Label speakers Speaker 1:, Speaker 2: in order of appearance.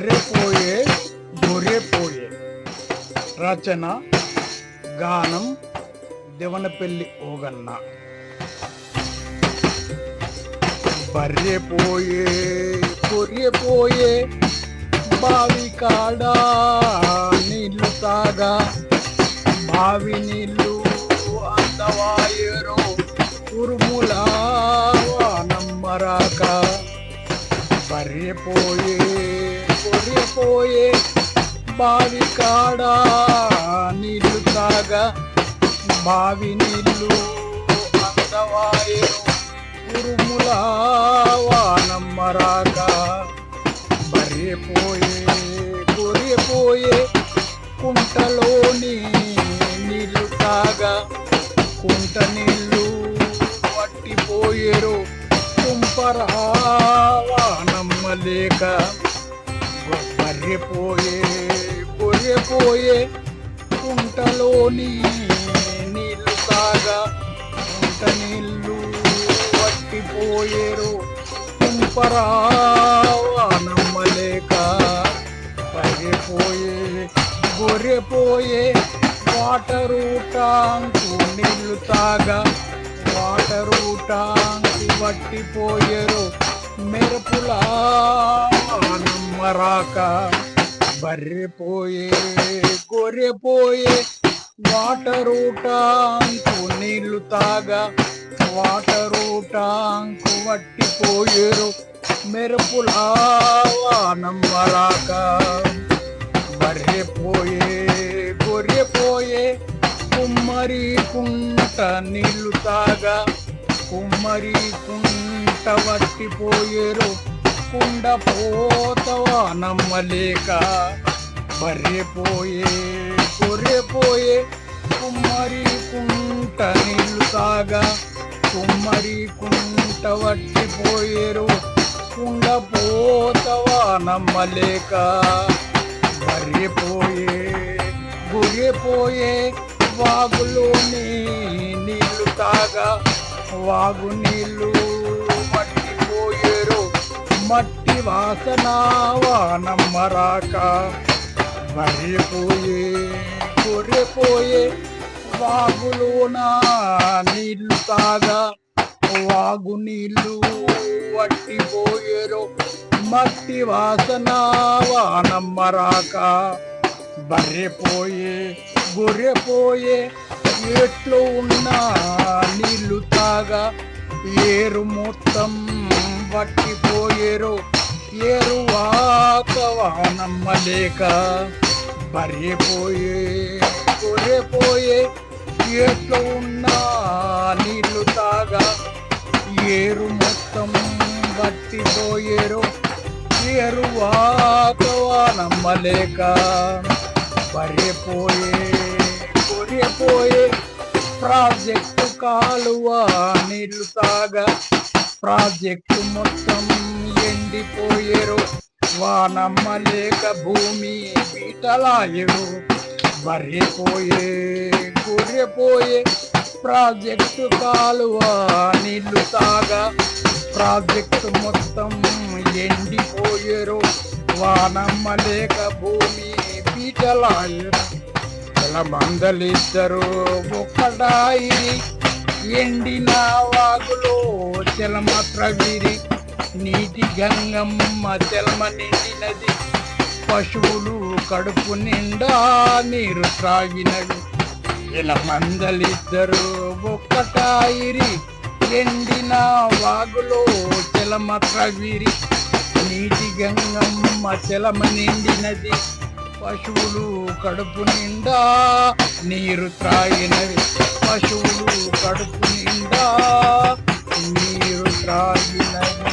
Speaker 1: బర్రెపోయే గొర్రెపోయే. రచన గానం దేవనపల్లి ఓగన్న. బర్రెపోయే గొర్రెపోయే బావి కాడా నీళ్లు తాగా, బావి నీళ్లు అందవాయరో ఉరుములా నమ్మరాక. బర్రెపోయే గొర్రెపోయే బావి కాడా నీళ్లు తాగా, బావి నీళ్లు అందవాయరో ఉరుములా నమ్మరాక. బర్రెపోయే గొర్రెపోయే కుంటలోని నీళ్లు తాగా, కుంట నీళ్లు పట్టిపోయేరు తుంపరావా నమ్మలేక. బర్రెపోయే గొర్రెపోయే కుంటలోని నీళ్లు తాగా, కుంట నీళ్లు పట్టిపోయేరు తుంపరావా నమ్మలేక. బర్రెపోయే గొర్రెపోయే వాటరు టాంకు నీళ్లు తాగా, వాటరు టాంకు పట్టిపోయేరు మెరుపులా నమ్మరాక. బర్రెపోయే గొర్రెపోయే వాటరు టాంకు నీళ్లు తాగా, వాటరు టాంకు పట్టిపోయేరు మెరుపులా నమ్మరాక. బర్రెపోయే గొర్రెపోయే కుమ్మరి కుంట నీళ్లు తాగా, కుమ్మరి కుంట పట్టిపోయేరు కుండ పోతవా నమ్మలేక. బర్రెపోయే గొర్రెపోయే కుమ్మరి కుంట నీళ్లు తాగా, కుమ్మరి కుంట పట్టిపోయేరు కుండ పోతవా నమ్మలేక. బర్రెపోయే గొర్రెపోయే వాగులోని నీళ్లు తాగా, వాగు నీళ్లు పట్టిపోయేరు మట్టి వాసనావా నమ్మరాక. బర్రెపోయే గొర్రెపోయే వాగులోన నీళ్లు తాగా, వాగు నీళ్లు పట్టిపోయేరు మట్టి వాసనావా నమ్మరాక. బర్రెపోయే గొర్రెపోయే ఎట్లు ఉన్న నీళ్లు తాగా, ఏరు మొత్తం పట్టిపోయేరు ఏరువాకవా నమ్మలేక. బర్రెపోయే గొర్రెపోయే ఎట్లు ఉన్న నీళ్లు తాగా, ఏరు మొత్తం పట్టిపోయేరు ఏరువాకవా నమ్మలేక. బర్రెపోయే గొర్రెపోయే ప్రాజెక్టు కాలువ నీళ్లు తాగా, ప్రాజెక్టు మొత్తం ఎండిపోయేరు వానమ్మలేక భూమి బీటలాయరు. బర్రెపోయే గొర్రెపోయే ప్రాజెక్టు కాలువ నీళ్లు తాగా, ప్రాజెక్టు మొత్తం ఎండిపోయేరు వానమ్మలేక భూమి బీటలాయరు. మందలిద్దరు ఒక్కడాయిరి ఎండిన వాగులో చెలమ త్రవిరి, నీటి గంగమ్మ చెలమ నిండినది, పశువులు కడుపు నిండా నీరు త్రాగినవి. ఇలా మందలిద్దరు ఒక్కటాయిరి ఎండిన వాగులో చెలమ త్రవిరి, నీటి గంగమ్మ చెలమ నిండినది, పశువులు కడుపు నిండా నీరు త్రాగినవి, పశువులు కడుపు నిండా నీరు త్రాగినవి.